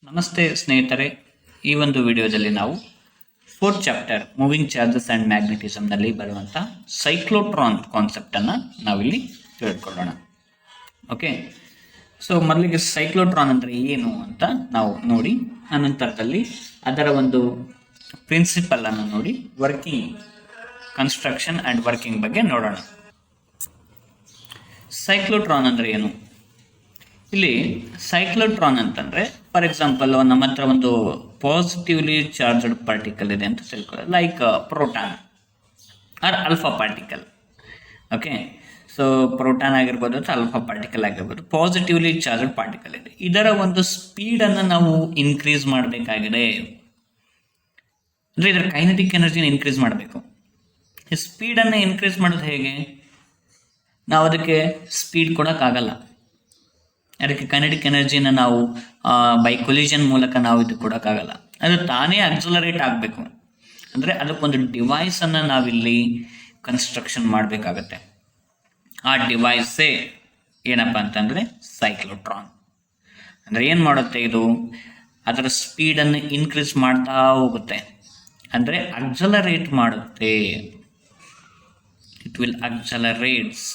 ನಮಸ್ತೆ ಸ್ನೇಹಿತರೆ, ಈ ಒಂದು ವಿಡಿಯೋದಲ್ಲಿ ನಾವು fourth chapter moving charges and ಮ್ಯಾಗ್ನೆಟಿಸಮ್ನಲ್ಲಿ ಬರುವಂಥ ಸೈಕ್ಲೋಟ್ರಾನ್ ಕಾನ್ಸೆಪ್ಟನ್ನು ನಾವಿಲ್ಲಿ ತಿಳ್ಕೊಳ್ಳೋಣ. ಓಕೆ, ಸೊ ಮೊದಲಿಗೆ ಸೈಕ್ಲೋಟ್ರಾನ್ ಅಂದರೆ ಏನು ಅಂತ ನಾವು ನೋಡಿ, ಅನಂತರದಲ್ಲಿ ಅದರ ಒಂದು ಪ್ರಿನ್ಸಿಪಲನ್ನು ನೋಡಿ ವರ್ಕಿಂಗ್, ಕನ್ಸ್ಟ್ರಕ್ಷನ್ ಆ್ಯಂಡ್ ವರ್ಕಿಂಗ್ ಬಗ್ಗೆ ನೋಡೋಣ. ಸೈಕ್ಲೋಟ್ರಾನ್ ಅಂದರೆ ಏನು? ಇಲ್ಲಿ ಸೈಕ್ಲೋಟ್ರಾನ್ ಅಂತಂದರೆ, ಫಾರ್ ಎಕ್ಸಾಂಪಲ್ ನಮ್ಮ ಹತ್ರ ಒಂದು ಪಾಸಿಟಿವ್ಲಿ ಚಾರ್ಜ್ಡ್ ಪಾರ್ಟಿಕಲ್ ಇದೆ ಅಂತ ತಿಳ್ಕೊಳ್ಳಿ, like proton or alpha particle. Okay, so proton ಆಗಿರ್ಬೋದು ಅಥವಾ ಅಲ್ಫಾ ಪಾರ್ಟಿಕಲ್ ಆಗಿರ್ಬೋದು, ಪಾಸಿಟಿವ್ಲಿ ಚಾರ್ಜ್ಡ್ ಪಾರ್ಟಿಕಲ್ ಇದೆ. ಇದರ ಒಂದು ಸ್ಪೀಡನ್ನು ನಾವು ಇನ್ಕ್ರೀಸ್ ಮಾಡಬೇಕಾಗಿದೆ, ಅಂದರೆ ಇದರ ಕೈನೆಟಿಕ್ ಎನರ್ಜಿನ ಇನ್ಕ್ರೀಸ್ ಮಾಡಬೇಕು. ಈ ಸ್ಪೀಡನ್ನು ಇನ್ಕ್ರೀಸ್ ಮಾಡೋದು ಹೇಗೆ? ನಾವು ಅದಕ್ಕೆ ಸ್ಪೀಡ್ ಕೊಡೋಕ್ಕಾಗಲ್ಲ. ಅದಕ್ಕೆ ಕೈನೆಟಿಕ್ ಎನರ್ಜಿನ ನಾವು ಬೈ ಕೊಲಿಷನ್ ಮೂಲಕ ನಾವು ಇದು ಕೊಡೋಕ್ಕಾಗಲ್ಲ. ಅದು ತಾನೇ ಅಕ್ಸಲರೇಟ್ ಆಗಬೇಕು. ಅಂದರೆ ಅದಕ್ಕೊಂದು ಡಿವೈಸನ್ನು ನಾವಿಲ್ಲಿ ಕನ್ಸ್ಟ್ರಕ್ಷನ್ ಮಾಡಬೇಕಾಗತ್ತೆ. ಆ ಡಿವೈಸೇ ಏನಪ್ಪ ಅಂತಂದರೆ ಸೈಕ್ಲೋಟ್ರಾನ್. ಅಂದರೆ ಏನು ಮಾಡುತ್ತೆ ಇದು? ಅದರ ಸ್ಪೀಡನ್ನು ಇನ್ಕ್ರೀಸ್ ಮಾಡ್ತಾ ಹೋಗುತ್ತೆ, ಅಂದರೆ ಅಕ್ಸಲರೇಟ್ ಮಾಡುತ್ತೆ. It will accelerates.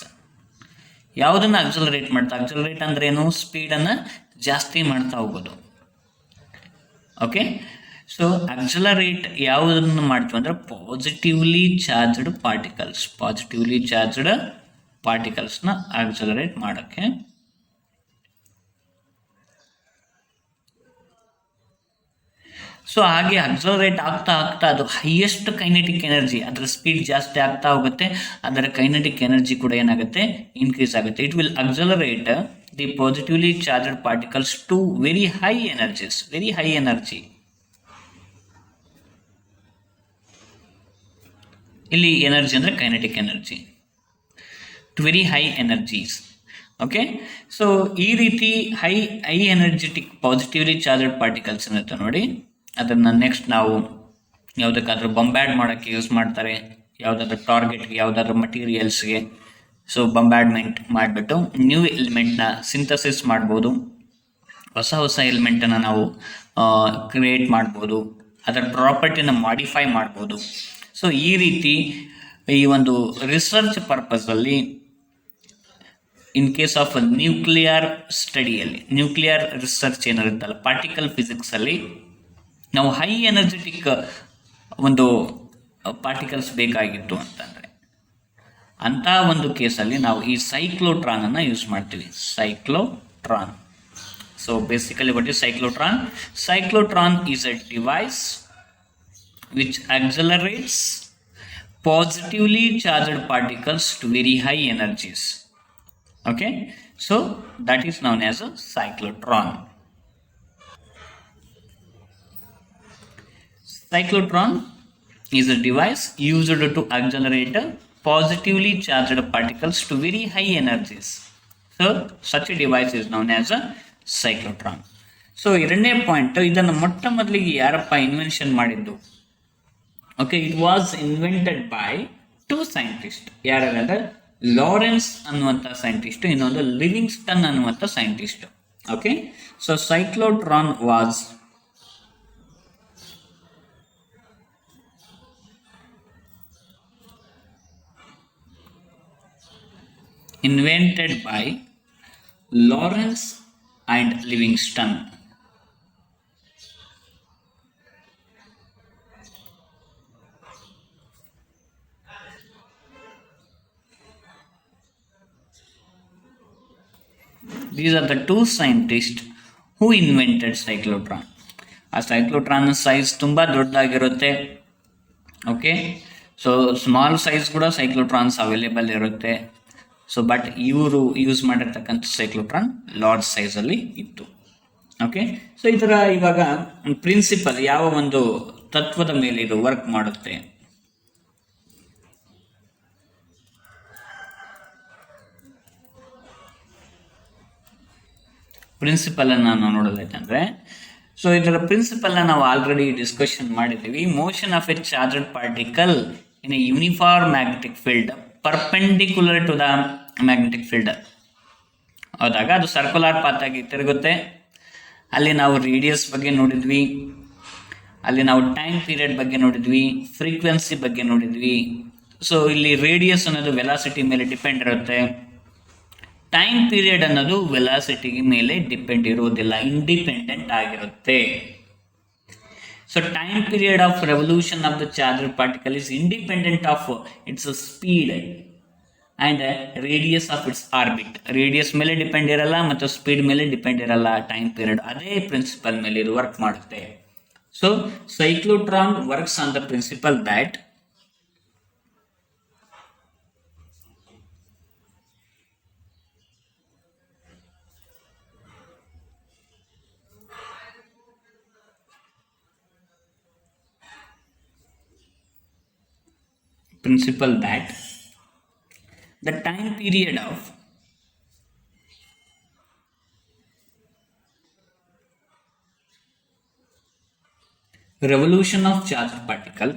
ಯಾವುದನ್ನು ಅಕ್ಸಲರೇಟ್ ಮಾಡ್ತಾ? ಅಕ್ಸಲರೇಟ್ ಅಂದ್ರೆ ಏನು? ಸ್ಪೀಡನ್ನು ಜಾಸ್ತಿ ಮಾಡ್ತಾ ಹೋಗೋದು. ಓಕೆ, ಸೊ ಅಕ್ಸಲರೇಟ್ ಯಾವುದನ್ನು ಮಾಡ್ತೀವಿ ಅಂದರೆ ಪಾಸಿಟಿವ್ಲಿ ಚಾರ್ಜ್ಡ್ ಪಾರ್ಟಿಕಲ್ಸ್ನ ಅಕ್ಸಲರೇಟ್ ಮಾಡೋಕ್ಕೆ. ಸೊ ಹಾಗೆ ಅಕ್ಸಲರೇಟ್ ಆಗ್ತಾ ಅದು ಹೈಯೆಸ್ಟ್ ಕೈನೆಟಿಕ್ ಎನರ್ಜಿ, ಅದರ ಸ್ಪೀಡ್ ಜಾಸ್ತಿ ಆಗ್ತಾ ಹೋಗುತ್ತೆ, ಅದರ ಕೈನೆಟಿಕ್ ಎನರ್ಜಿ ಕೂಡ ಏನಾಗುತ್ತೆ? ಇನ್ಕ್ರೀಸ್ ಆಗುತ್ತೆ. It will accelerate the positively charged particles to very high energy. ಇಲ್ಲಿ ಎನರ್ಜಿ ಅಂದರೆ kinetic energy, to very high energies. Okay, so ಈ ರೀತಿ high energetic positively charged particles ಅನ್ನತ್ತೆ ನೋಡಿ. ಅದನ್ನು ನೆಕ್ಸ್ಟ್ ನಾವು ಯಾವುದಕ್ಕಾದ್ರೂ ಬಂಬ್ಯಾಡ್ ಮಾಡೋಕ್ಕೆ ಯೂಸ್ ಮಾಡ್ತಾರೆ, ಯಾವುದಾದ್ರೂ ಟಾರ್ಗೆಟ್ಗೆ, ಯಾವುದಾದ್ರೂ ಮಟೀರಿಯಲ್ಸ್ಗೆ. ಸೊ ಬಂಬ್ಯಾಡ್ಮೆಂಟ್ ಮಾಡಿಬಿಟ್ಟು ನ್ಯೂ ಎಲಿಮೆಂಟ್ನ ಸಿಂಥಸಿಸ್ ಮಾಡ್ಬೋದು, ಹೊಸ ಎಲಿಮೆಂಟನ್ನು ನಾವು ಕ್ರಿಯೇಟ್ ಮಾಡ್ಬೋದು, ಅದರ ಪ್ರಾಪರ್ಟಿನ ಮಾಡಿಫೈ ಮಾಡ್ಬೋದು. ಸೊ ಈ ರೀತಿ ಈ ಒಂದು ರಿಸರ್ಚ್ ಪರ್ಪಸಲ್ಲಿ, ಇನ್ ಕೇಸ್ ಆಫ್ ನ್ಯೂಕ್ಲಿಯರ್ ಸ್ಟಡಿಯಲ್ಲಿ, ನ್ಯೂಕ್ಲಿಯರ್ ರಿಸರ್ಚ್ ಏನಿರುತ್ತಲ್ಲ, ಪಾರ್ಟಿಕಲ್ ಫಿಸಿಕ್ಸಲ್ಲಿ ನಾವು ಹೈ ಎನರ್ಜೆಟಿಕ್ ಒಂದು ಪಾರ್ಟಿಕಲ್ಸ್ ಬೇಕಾಗಿತ್ತು ಅಂತಂದರೆ, ಅಂಥ ಒಂದು ಕೇಸಲ್ಲಿ ನಾವು ಈ ಸೈಕ್ಲೋಟ್ರಾನನ್ನು ಯೂಸ್ ಮಾಡ್ತೀವಿ. Cyclotron. So basically what is cyclotron? Cyclotron is a device which accelerates positively charged particles to very high energies. Okay, so that is known as a cyclotron. Cyclotron is a device used to accelerate positively charged particles to very high energies. So such a device is known as a cyclotron. So ಎರಡನೇ point, ಇದನ್ನು ಮೊಟ್ಟ ಮೊದಲಿಗೆ ಯಾರಪ್ಪ invention ಮಾಡಿದ್ದು? Okay, it was invented by 2 scientist. ಯಾರಂದ್ರೆ Lawrence ಅನ್ನುವಂಥ scientist, ಇನ್ನೊಂದು Livingston ಅನ್ನುವಂಥ scientist. Okay, so cyclotron was invented by Lawrence and Livingston. These are the 2 scientists who invented cyclotron. ಆ ಸೈಕ್ಲೋಟ್ರಾನ್ ಸೈಜ್ ತುಂಬ ದೊಡ್ಡದಾಗಿರುತ್ತೆ. ಓಕೆ, ಸೊ ಸ್ಮಾಲ್ ಸೈಜ್ ಕೂಡ ಸೈಕ್ಲೋಟ್ರಾನ್ಸ್ available ಇರುತ್ತೆ. So but ಇವರು use ಮಾಡಿರ್ತಕ್ಕಂಥ ಸೈಕ್ಲೋಟ್ರಾನ್ ಲಾರ್ಜ್ ಸೈಜಲ್ಲಿ ಇತ್ತು. ಓಕೆ, ಸೊ ಈ ಥರ ಇವಾಗ ಪ್ರಿನ್ಸಿಪಲ್, ಯಾವ ಒಂದು ತತ್ವದ ಮೇಲೆ ಇದು ವರ್ಕ್ ಮಾಡುತ್ತೆ? ಪ್ರಿನ್ಸಿಪಲನ್ನು ನಾವು ನೋಡೋದಾಯ್ತಂದರೆ, ಸೊ ಇದರ ಪ್ರಿನ್ಸಿಪಲ್ನ ನಾವು ಆಲ್ರೆಡಿ ಡಿಸ್ಕಷನ್ ಮಾಡಿದ್ದೀವಿ. Motion of a charged particle in a uniform magnetic field perpendicular to the magnetic field ಹೋದಾಗ ಅದು ಸರ್ಕ್ಯುಲರ್ ಪಾತ್ ಆಗಿ ತಿರುಗುತ್ತೆ. ಅಲ್ಲಿ ನಾವು ರೇಡಿಯಸ್ ಬಗ್ಗೆ ನೋಡಿದ್ವಿ, ಅಲ್ಲಿ ನಾವು ಟೈಮ್ ಪೀರಿಯಡ್ ಬಗ್ಗೆ ನೋಡಿದ್ವಿ, ಫ್ರೀಕ್ವೆನ್ಸಿ ಬಗ್ಗೆ ನೋಡಿದ್ವಿ. ಸೊ ಇಲ್ಲಿ ರೇಡಿಯಸ್ ಅನ್ನೋದು ವೆಲಾಸಿಟಿ ಮೇಲೆ ಡಿಪೆಂಡ್ ಇರುತ್ತೆ, ಟೈಮ್ ಪೀರಿಯಡ್ ಅನ್ನೋದು ವೆಲಾಸಿಟಿ ಮೇಲೆ ಡಿಪೆಂಡ್ ಇರುವುದಿಲ್ಲ, ಇಂಡಿಪೆಂಡೆಂಟ್ ಆಗಿರುತ್ತೆ. So time period of revolution of the charged particle is independent of its speed and radius of its orbit. Radius ಮೇಲೆ ಡಿಪೆಂಡ್ ಇರಲ್ಲ ಮತ್ತು ಸ್ಪೀಡ್ ಮೇಲೆ ಡಿಪೆಂಡ್ ಇರಲ್ಲ. ಟೈಮ್ ಪೀರಿಯಡ್ ಅದೇ ಪ್ರಿನ್ಸಿಪಲ್ ಮೇಲೆ ಇದು ವರ್ಕ್ ಮಾಡುತ್ತೆ. So cyclotron works on the principle that the time period of revolution of charged particle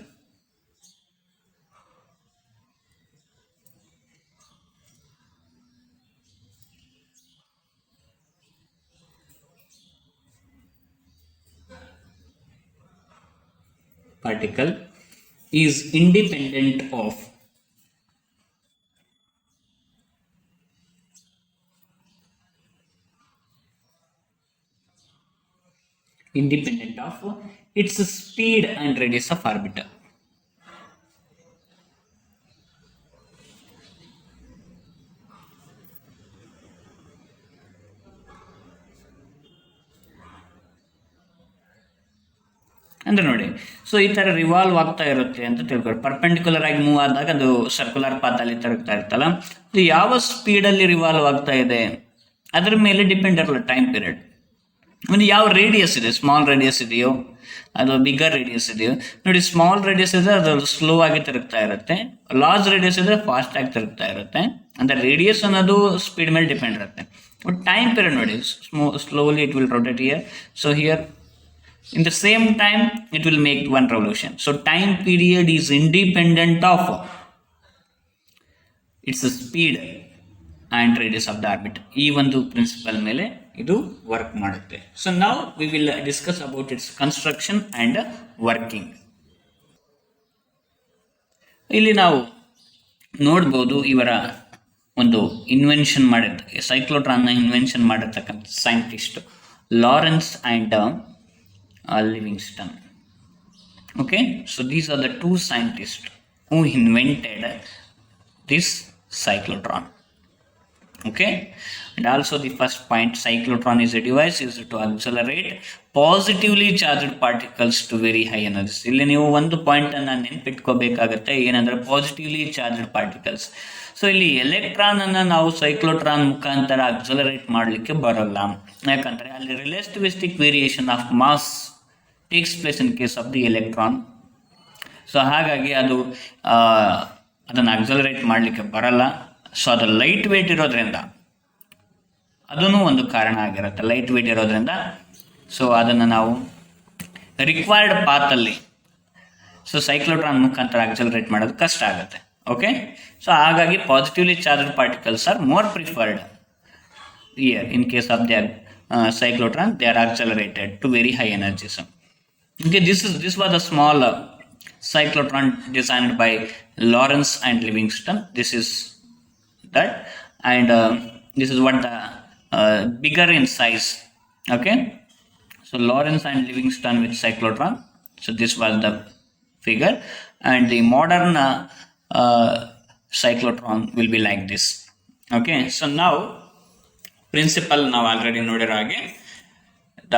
is independent of its speed and radius of orbit. ಅಂದರೆ ನೋಡಿ, ಸೊ ಈ ಥರ ರಿವಾಲ್ವ್ ಆಗ್ತಾ ಇರುತ್ತೆ ಅಂತ ತಿಳ್ಕೊಳ್ಳಿ. ಪರ್ಪೆಂಡಿಕ್ಯುಲರ್ ಆಗಿ ಮೂವ್ ಆದಾಗ ಅದು ಸರ್ಕ್ಯುಲರ್ ಪಾತಲ್ಲಿ ತಿರುಗ್ತಾ ಇರುತ್ತಲ್ಲ, ಇದು ಯಾವ ಸ್ಪೀಡಲ್ಲಿ ರಿವಾಲ್ವ್ ಆಗ್ತಾ ಇದೆ ಅದ್ರ ಮೇಲೆ ಡಿಪೆಂಡ್ ಇರಲ್ಲ ಟೈಮ್ ಪೀರಿಯಡ್. ಒಂದು ಯಾವ ರೇಡಿಯಸ್ ಇದೆ, ಸ್ಮಾಲ್ ರೇಡಿಯಸ್ ಇದೆಯೋ ಅದು ಬಿಗ್ಗರ್ ರೇಡಿಯಸ್ ಇದೆಯೋ ನೋಡಿ. ಸ್ಮಾಲ್ ರೇಡಿಯಸ್ ಇದ್ರೆ ಅದು ಸ್ಲೋ ಆಗಿ ತಿರುಗ್ತಾ ಇರುತ್ತೆ, ಲಾರ್ಜ್ ರೇಡಿಯಸ್ ಇದ್ರೆ ಫಾಸ್ಟ್ ಆಗಿ ತಿರುಗ್ತಾ ಇರುತ್ತೆ. ಅಂದರೆ ರೇಡಿಯಸ್ ಅನ್ನೋದು ಸ್ಪೀಡ್ ಮೇಲೆ ಡಿಪೆಂಡ್ ಇರುತ್ತೆ. ಬಟ್ ಟೈಮ್ ಪೀರಿಯಡ್ ನೋಡಿ, slowly it will rotate here. So here in the same time it will make one revolution. So time period is independent of its speed and radius of the orbit. ಈ ಒಂದು principal ಮೇಲೆ ಇದು work ಮಾಡುತ್ತೆ. So now we will discuss about its construction and working. ಇಲ್ಲಿ ನಾವು ನೋಡ್ಬೋದು ಇವರ ಒಂದು ಇನ್ವೆನ್ಷನ್ ಮಾಡಿರ್ತಾರೆ, ಸೈಕ್ಲೋಟ್ರಾನ್ನ ಇನ್ವೆನ್ಷನ್ ಮಾಡಿರ್ತಕ್ಕಂಥ scientist Lawrence and Livingston. Okay, so these are the two scientists who invented this cyclotron. Okay, and also the first point, cyclotron is a device used to accelerate positively charged particles to very high energies. ಇಲ್ಲಿ ನೀವು ಒಂದು point ಅನ್ನು ನೆನ್ಪಿಟ್ಕೋಬೇಕಾಗತ್ತೆ, ಏನಂದ್ರೆ positively charged particles. So ಇಲ್ಲಿ electron ಅನ್ನು ನಾವು cyclotron ಮುಖಾಂತರ ಅಕ್ಸಲರೇಟ್ ಮಾಡಲಿಕ್ಕೆ ಬರಲ್ಲ, ಯಾಕಂದ್ರೆ ಅಲ್ಲಿ relativistic variation of mass takes place in case of the electron. So ಹಾಗಾಗಿ ಅದನ್ನು ಅಕ್ಸಲರೇಟ್ ಮಾಡಲಿಕ್ಕೆ ಬರಲ್ಲ. ಸೊ ಅದು ಲೈಟ್ ವೇಟ್ ಇರೋದ್ರಿಂದ ಅದೂ ಒಂದು ಕಾರಣ ಆಗಿರುತ್ತೆ, ಲೈಟ್ ವೇಟ್ ಇರೋದ್ರಿಂದ. ಸೊ ಅದನ್ನು ನಾವು ರಿಕ್ವೈರ್ಡ್ ಪಾತಲ್ಲಿ ಸೊ ಸೈಕ್ಲೋಟ್ರಾನ್ ಮುಖಾಂತರ ಅಕ್ಸಲರೇಟ್ ಮಾಡೋದು ಕಷ್ಟ ಆಗುತ್ತೆ. ಓಕೆ, ಸೊ ಹಾಗಾಗಿ positively charged particles R more preferred here. In case of the cyclotron, they are accelerated to very high energies. Okay, this was a small cyclotron designed by Lawrence and Livingston. This is that, and this is what the bigger in size. Okay, so Lawrence and Livingston with cyclotron. So this was the figure, and the modern cyclotron will be like this. Okay, so now principle ನಾವು already ನೋಡಿರೋ ಹಾಗೆ, the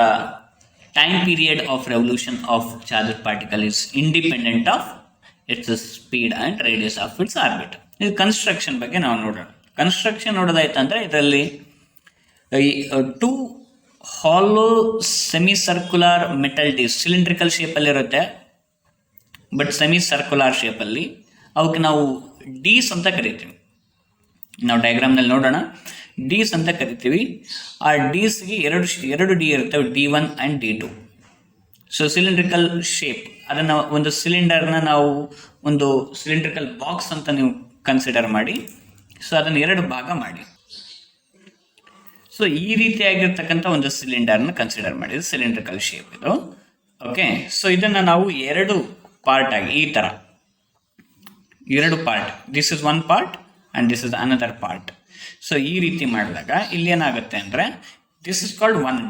time period of revolution of charged particle is independent of its speed and radius of its orbit. ಇದು construction ಬಗ್ಗೆ ನಾವು ನೋಡೋಣ. Construction ನೋಡೋದಾಯ್ತಂದರೆ ಇದರಲ್ಲಿ two hollow semi circular metal dees cylindrical ಶೇಪಲ್ಲಿರುತ್ತೆ, ಬಟ್ ಸೆಮಿ ಸರ್ಕ್ಯುಲರ್ ಶೇಪಲ್ಲಿ ಅವಕ್ಕೆ ನಾವು ಡೀಸ್ ಅಂತ ಕರಿತೀವಿ. ನಾವು ಡಯಾಗ್ರಾಮ್ನಲ್ಲಿ ನೋಡೋಣ, ಡೀಸ್ ಅಂತ ಕರಿತೀವಿ. ಆ ಡೀಸ್ಗೆ ಎರಡು ಡಿ ಇರ್ತವೆ, D1 and D2. So cylindrical shape, ಅದನ್ನು ಒಂದು ಸಿಲಿಂಡರ್ನ ನಾವು ಒಂದು ಸಿಲಿಂಡ್ರಿಕಲ್ ಬಾಕ್ಸ್ ಅಂತ ನೀವು ಕನ್ಸಿಡರ್ ಮಾಡಿ. ಸೊ ಅದನ್ನು ಎರಡು ಭಾಗ ಮಾಡಿ. ಸೊ ಈ ರೀತಿಯಾಗಿರ್ತಕ್ಕಂಥ ಒಂದು ಸಿಲಿಂಡರ್ನ ಕನ್ಸಿಡರ್ ಮಾಡಿದ್ದು ಸಿಲಿಂಡ್ರಿಕಲ್ ಶೇಪ್ ಇದು. ಓಕೆ, ಸೊ ಇದನ್ನು ನಾವು ಎರಡು ಪಾರ್ಟ್ ಆಗಿ ಈ ಥರ ಎರಡು part, this is one part and this is another part. So ಈ ರೀತಿ ಮಾಡಿದಾಗ ಇಲ್ಲಿ ಏನಾಗುತ್ತೆ ಅಂದರೆ this is called one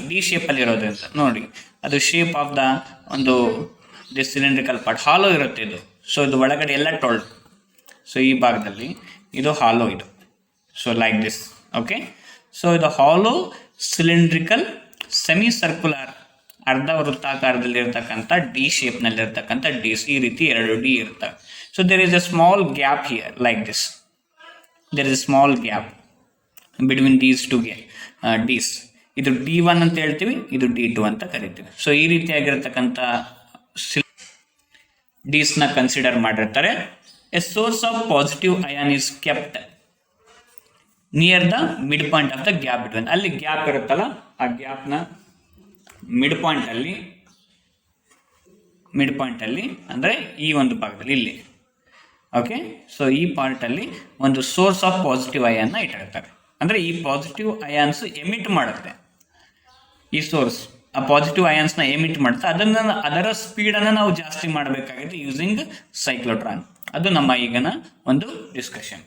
D ಶೇಪಲ್ಲಿ ಇರೋದ್ರಿಂದ ನೋಡಿ ಅದು ಶೇಪ್ ಆಫ್ ದ ಒಂದು ದಿಸ್ ಸಿಲಿಂಡ್ರಿಕಲ್ ಪಾರ್ಟ್ ಹಾಲೋ ಇರುತ್ತೆ ಇದು. ಸೊ ಇದು ಒಳಗಡೆ ಎಲ್ಲ ಟೋಲ್ಡ್. ಸೊ ಈ ಭಾಗದಲ್ಲಿ ಇದು ಹಾಲೋ ಇದು. So like this. Okay, so ಇದು ಹಾಲೋ ಸಿಲಿಂಡ್ರಿಕಲ್ ಸೆಮಿ ಸರ್ಕ್ಯುಲರ್ ಅರ್ಧ ವೃತ್ತಾಕಾರದಲ್ಲಿರ್ತಕ್ಕಂಥ ಡಿ ಶೇಪ್ನಲ್ಲಿರ್ತಕ್ಕಂಥ ಡಿಸ್, ಈ ರೀತಿ ಎರಡು ಡಿ ಇರ್ತವೆ. So there is a small gap here like this. There is a small gap between these two dees. ಇದು D1 ಅಂತ ಹೇಳ್ತೀವಿ, ಇದು D2 ಅಂತ ಕರಿತೀವಿ. ಸೊ ಈ ರೀತಿಯಾಗಿರ್ತಕ್ಕಂಥ ಡಿಸ್ನ ಕನ್ಸಿಡರ್ ಮಾಡಿರ್ತಾರೆ. A source of positive ion is kept near the mid point of the gap between. ಅಲ್ಲಿ ಗ್ಯಾಪ್ ಇರುತ್ತಲ್ಲ, ಆ ಗ್ಯಾಪ್ನ ಮಿಡ್ ಪಾಯಿಂಟಲ್ಲಿ ಅಂದರೆ ಈ ಒಂದು ಭಾಗದಲ್ಲಿ ಇಲ್ಲಿ. ಓಕೆ, ಸೊ ಈ ಪಾರ್ಟಲ್ಲಿ ಒಂದು ಸೋರ್ಸ್ ಆಫ್ ಪಾಸಿಟಿವ್ ಅಯಾನ್ನ ಇಟ್ಟಿರ್ತಾರೆ. ಅಂದರೆ ಈ ಪಾಸಿಟಿವ್ ಅಯಾನ್ಸ್ ಎಮಿಟ್ ಮಾಡುತ್ತೆ. ಈ ಸೋರ್ಸ್ ಆ ಪಾಸಿಟಿವ್ ಅಯಾನ್ಸ್ನ ಎಮಿಟ್ ಮಾಡುತ್ತೆ. ಅದರ ಸ್ಪೀಡನ್ನು ನಾವು ಜಾಸ್ತಿ ಮಾಡಬೇಕಾಗಿದೆ ಯೂಸಿಂಗ್ ಸೈಕ್ಲೋಟ್ರಾನ್. ಅದು ನಮ್ಮ ಈಗಿನ ಒಂದು ಡಿಸ್ಕಷನ್.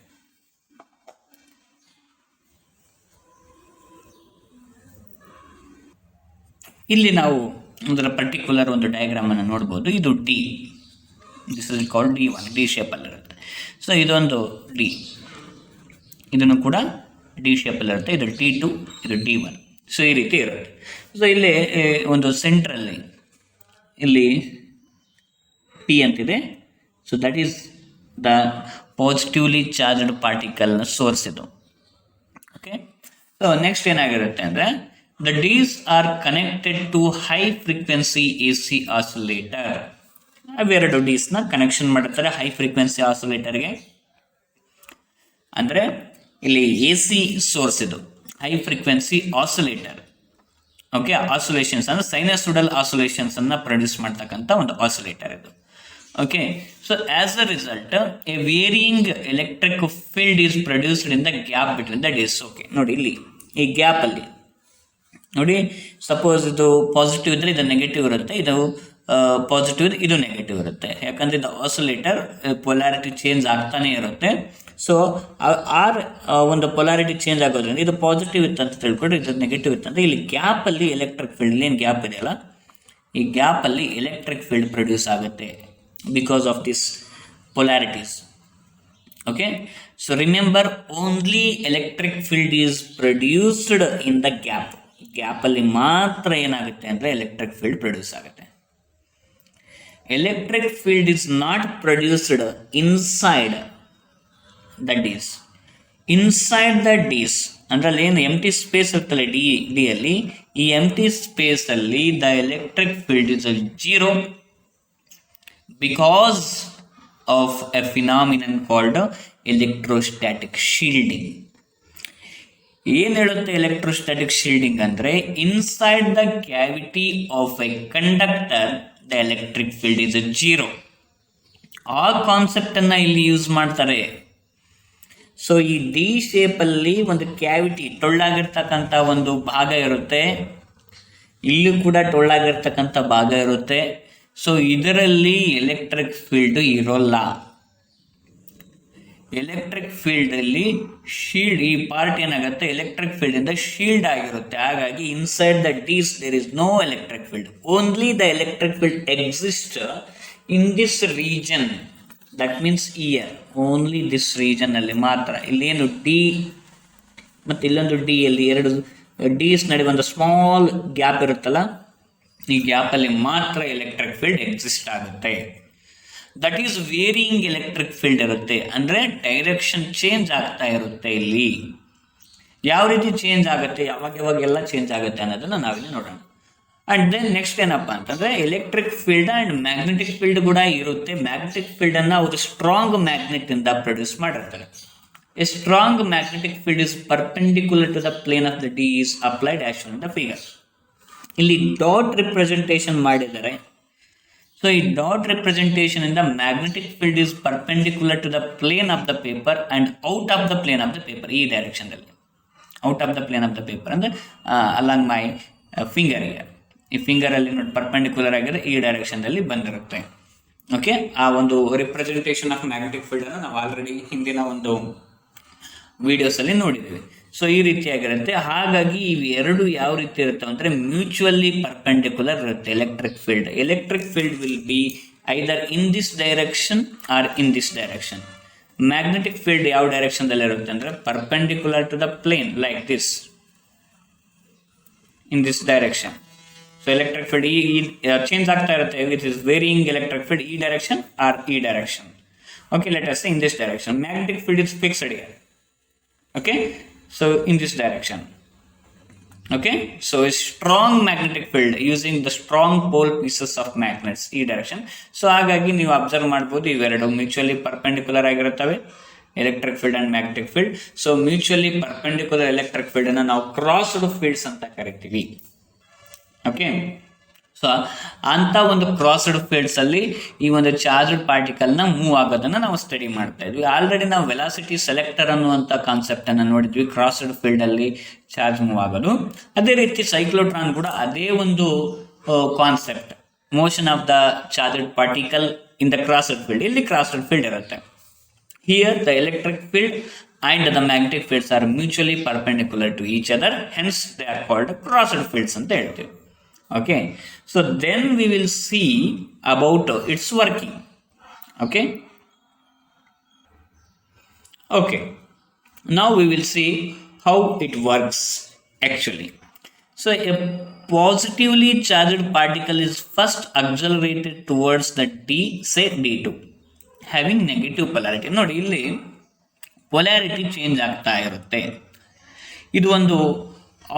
ಇಲ್ಲಿ ನಾವು ಒಂದರ ಪರ್ಟಿಕ್ಯುಲರ್ ಒಂದು ಡಯಾಗ್ರಾಮನ್ನು ನೋಡ್ಬೋದು. ಇದು D, this is called D1, D ಶೇಪಲ್ಲಿರುತ್ತೆ. ಸೊ ಇದೊಂದು ಡಿ, ಇದನ್ನು ಕೂಡ ಡಿ ಶೇಪಲ್ಲಿರುತ್ತೆ. ಇದು D2, ಇದು D1. ಸೊ ಈ ರೀತಿ ಇರುತ್ತೆ. ಸೊ ಇಲ್ಲಿ ಒಂದು ಸೆಂಟ್ರಲ್ಲಿ ಇಲ್ಲಿ ಪಿ ಅಂತಿದೆ. So that is the positively charged ಪಾರ್ಟಿಕಲ್ನ ಸೋರ್ಸ್ ಇದು. ಓಕೆ, ಸೊ ನೆಕ್ಸ್ಟ್ ಏನಾಗಿರುತ್ತೆ ಅಂದರೆ the Ds are connected to high frequency AC oscillator. ಅವೆರಡು ಡಿಸ್ನ ಕನೆಕ್ಷನ್ ಮಾಡ್ತಾರೆ ಹೈ ಫ್ರೀಕ್ವೆನ್ಸಿ ಆಸಿಲೇಟರ್ಗೆ. ಅಂದರೆ ಇಲ್ಲಿ AC ಸೋರ್ಸ್ ಇದು high frequency oscillator. Okay, oscillations ಅಂದರೆ ಸೈನಸೈಡಲ್ ಆಸಿಲೇಷನ್ಸನ್ನು ಪ್ರೊಡ್ಯೂಸ್ ಮಾಡ್ತಕ್ಕಂಥ ಒಂದು ಆಸಿಲೇಟರ್ ಇದು. Okay, so as a result a varying electric field is produced in the gap between the dees. Okay, ನೋಡಿ ಇಲ್ಲಿ ಈ ಗ್ಯಾಪಲ್ಲಿ ನೋಡಿ, ಸಪೋಸ್ ಇದು ಪಾಸಿಟಿವ್ ಇದ್ದರೆ ಇದು ನೆಗೆಟಿವ್ ಇರುತ್ತೆ, ಇದು ಪಾಸಿಟಿವ್ ಇದ್ರೆ ಇದು ನೆಗೆಟಿವ್ ಇರುತ್ತೆ. ಯಾಕಂದರೆ ಇದು ಆಸಿಲೇಟರ್ ಪೊಲಾರಿಟಿ ಚೇಂಜ್ ಆಗ್ತಾನೆ ಇರುತ್ತೆ. ಸೊ ಒಂದು ಪೊಲಾರಿಟಿ ಚೇಂಜ್ ಆಗೋದ್ರಿಂದ ಇದು ಪಾಸಿಟಿವ್ ಇತ್ತು ಅಂತ ತಿಳ್ಕೊಂಡ್ರೆ ಇದು ನೆಗೆಟಿವ್ ಇತ್ತು ಅಂತ ಇಲ್ಲಿ ಗ್ಯಾಪಲ್ಲಿ ಎಲೆಕ್ಟ್ರಿಕ್ ಫೀಲ್ಡ್ ಏನು ಗ್ಯಾಪ್ ಇದೆಯಲ್ಲ, ಈ ಗ್ಯಾಪಲ್ಲಿ ಎಲೆಕ್ಟ್ರಿಕ್ ಫೀಲ್ಡ್ ಪ್ರೊಡ್ಯೂಸ್ ಆಗುತ್ತೆ because of this polarities. Okay, so remember only electric field is produced in the gap. ಗ್ಯಾಪಲ್ಲಿ ಮಾತ್ರ ಏನಾಗುತ್ತೆ ಅಂದರೆ ಎಲೆಕ್ಟ್ರಿಕ್ ಫೀಲ್ಡ್ ಪ್ರೊಡ್ಯೂಸ್ ಆಗುತ್ತೆ. Electric field is not produced inside the dees. Inside the dees ಅಂದರೆ ಅಲ್ಲಿ ಏನು empty space ಇರ್ತಲ್ಲ ಡಿಯಲ್ಲಿ, ಈ ಎಂಟಿ ಸ್ಪೇಸಲ್ಲಿ the electric field is zero because of a phenomenon called electrostatic shielding. ಏನು ಹೇಳುತ್ತೆ ಎಲೆಕ್ಟ್ರೋಸ್ಟ್ಯಾಟಿಕ್ ಶೀಲ್ಡಿಂಗ್ ಅಂದರೆ inside the cavity of A conductor the electric field is zero. ಆ ಕಾನ್ಸೆಪ್ಟನ್ನು ಇಲ್ಲಿ ಯೂಸ್ ಮಾಡ್ತಾರೆ. ಸೊ ಈ ಡಿ ಶೇಪಲ್ಲಿ ಒಂದು ಕ್ಯಾವಿಟಿ ಟೊಳ್ಳಾಗಿರ್ತಕ್ಕಂಥ ಒಂದು ಭಾಗ ಇರುತ್ತೆ, ಇಲ್ಲೂ ಕೂಡ ಟೊಳ್ಳಾಗಿರ್ತಕ್ಕಂಥ ಭಾಗ ಇರುತ್ತೆ. ಸೊ ಇದರಲ್ಲಿ ಎಲೆಕ್ಟ್ರಿಕ್ ಫೀಲ್ಡ್ ಇರೋಲ್ಲ. ಎಲೆಕ್ಟ್ರಿಕ್ ಫೀಲ್ಡಲ್ಲಿ ಶೀಲ್ಡ್, ಈ ಪಾರ್ಟ್ ಏನಾಗುತ್ತೆ ಎಲೆಕ್ಟ್ರಿಕ್ ಫೀಲ್ಡಿಂದ ಶೀಲ್ಡ್ ಆಗಿರುತ್ತೆ. ಹಾಗಾಗಿ inside the dees there is no electric field. Only the electric field exist in this region, that means here, only this ರೀಜನ್ನಲ್ಲಿ ಮಾತ್ರ. ಇಲ್ಲೇನು ಡಿ ಮತ್ತು ಇಲ್ಲೊಂದು ಡಿ ಅಲ್ಲಿ ಎರಡು ಡಿಸ್ ನಡುವೆ ಒಂದು ಸ್ಮಾಲ್ ಗ್ಯಾಪ್ ಇರುತ್ತಲ್ಲ, ಈ ಗ್ಯಾಪಲ್ಲಿ ಮಾತ್ರ ಎಲೆಕ್ಟ್ರಿಕ್ ಫೀಲ್ಡ್ ಎಕ್ಸಿಸ್ಟ್ ಆಗುತ್ತೆ. That is varying electric field ಇರುತ್ತೆ, ಅಂದರೆ ಡೈರೆಕ್ಷನ್ ಚೇಂಜ್ ಆಗ್ತಾ ಇರುತ್ತೆ. ಇಲ್ಲಿ ಯಾವ ರೀತಿ ಚೇಂಜ್ ಆಗುತ್ತೆ, ಯಾವಾಗೆಲ್ಲ ಚೇಂಜ್ ಆಗುತ್ತೆ ಅನ್ನೋದನ್ನು ನಾವಿಲ್ಲಿ ನೋಡೋಣ. ಆ್ಯಂಡ್ ದೆನ್ ನೆಕ್ಸ್ಟ್ ಏನಪ್ಪ ಅಂತಂದರೆ electric field and magnetic field ಕೂಡ ಇರುತ್ತೆ. ಮ್ಯಾಗ್ನೆಟಿಕ್ ಫೀಲ್ಡನ್ನು ಅವರು ಸ್ಟ್ರಾಂಗ್ ಮ್ಯಾಗ್ನೆಟಿಂದ ಪ್ರೊಡ್ಯೂಸ್ ಮಾಡಿರ್ತಾರೆ. A strong magnetic field is perpendicular to the plane of the D is applied as shown in the figure. ಇಲ್ಲಿ ಡಾಟ್ ರಿಪ್ರೆಸೆಂಟೇಷನ್ ಮಾಡಿದ್ದಾರೆ. ಸೊ ಈ ಡಾಟ್ ರಿಪ್ರೆಸೆಂಟೇಷನ್ ಇಂದ magnetic field is perpendicular to the plane of the paper and out of the plane of the paper, ಈ ಡೈರೆಕ್ಷನ್ದಲ್ಲಿ. Out of the plane of the paper ಅಂದರೆ along ಮೈ finger. ಈ ಫಿಂಗರಲ್ಲಿ ನೋಡಿ perpendicular ಆಗಿದ್ರೆ ಈ ಡೈರೆಕ್ಷನ್ದಲ್ಲಿ ಬಂದಿರುತ್ತೆ. ಓಕೆ, ಆ ಒಂದು ರಿಪ್ರೆಸೆಂಟೇಷನ್ ಆಫ್ ಮ್ಯಾಗ್ನೆಟಿಕ್ ಫೀಲ್ಡ್ ಅನ್ನು ನಾವು ಆಲ್ರೆಡಿ ಹಿಂದಿನ ಒಂದು ವಿಡಿಯೋಸಲ್ಲಿ ನೋಡಿದ್ದೀವಿ. ಸೊ ಈ ರೀತಿಯಾಗಿರುತ್ತೆ. ಹಾಗಾಗಿ ಇವು ಎರಡು ಯಾವ ರೀತಿ ಇರುತ್ತೆ ಅಂದರೆ ಮ್ಯೂಚುವಲಿ ಪರ್ಪೆಂಡಿಕ್ಯುಲರ್ ಇರುತ್ತೆ. Electric field will be either in this direction or in this direction. Magnetic field ಯಾವ ಡೈರೆಕ್ಷನ್ದಲ್ಲಿ ಇರುತ್ತೆ ಅಂದರೆ perpendicular to the plane like this, in this direction. So electric field ಈ ಚೇಂಜ್ ಆಗ್ತಾ ಇರುತ್ತೆ. It is varying electric field ಈ direction or ಈ direction. Okay, let us say in this direction. Magnetic field is fixed here. Okay, so in this direction. Okay, so a strong magnetic field using the strong pole pieces of magnets ಈ direction. So ಹಾಗಾಗಿ ನೀವು observe ಮಾಡ್ಬೋದು ಇವೆರಡು mutually perpendicular ಆಗಿರುತ್ತವೆ, electric field and magnetic field. So mutually perpendicular electric field ಅನ್ನು ನಾವು crossed fields ಅಂತ ಕರಿತೀವಿ. ಓಕೆ, ಸೊ ಅಂಥ ಒಂದು ಕ್ರಾಸ್ಡ್ ಫೀಲ್ಡ್ಸ್ ಅಲ್ಲಿ ಈ ಒಂದು ಚಾರ್ಜ್ಡ್ ಪಾರ್ಟಿಕಲ್ನ ಮೂವ್ ಆಗೋದನ್ನು ನಾವು ಸ್ಟಡಿ ಮಾಡ್ತಾ ಇದ್ವಿ. ಆಲ್ರೆಡಿ ನಾವು ವೆಲಾಸಿಟಿ ಸೆಲೆಕ್ಟರ್ ಅನ್ನುವಂಥ ಕಾನ್ಸೆಪ್ಟ್ ಅನ್ನು ನೋಡಿದ್ವಿ, ಕ್ರಾಸ್ಡ್ ಫೀಲ್ಡ್ ಅಲ್ಲಿ ಚಾರ್ಜ್ ಮೂವ್ ಆಗೋದು. ಅದೇ ರೀತಿ ಸೈಕ್ಲೋಟ್ರಾನ್ ಕೂಡ ಅದೇ ಒಂದು concept, motion of the charged particle in the crossed field. ಇಲ್ಲಿ ಕ್ರಾಸ್ಡ್ ಫೀಲ್ಡ್ ಇರುತ್ತೆ. Here the electric field and the magnetic fields are mutually perpendicular to each other, hence they are called crossed fields ಅಂತ ಹೇಳ್ತೀವಿ. Okay, so then we will see about its working. Okay, now we will see how it works actually. So a positively charged particle is first accelerated towards the say D2 having negative polarity. ನೋಡಿ ಇಲ್ಲಿ polarity change ಆಗ್ತಾ ಇರುತ್ತೆ. ಇದು ಒಂದು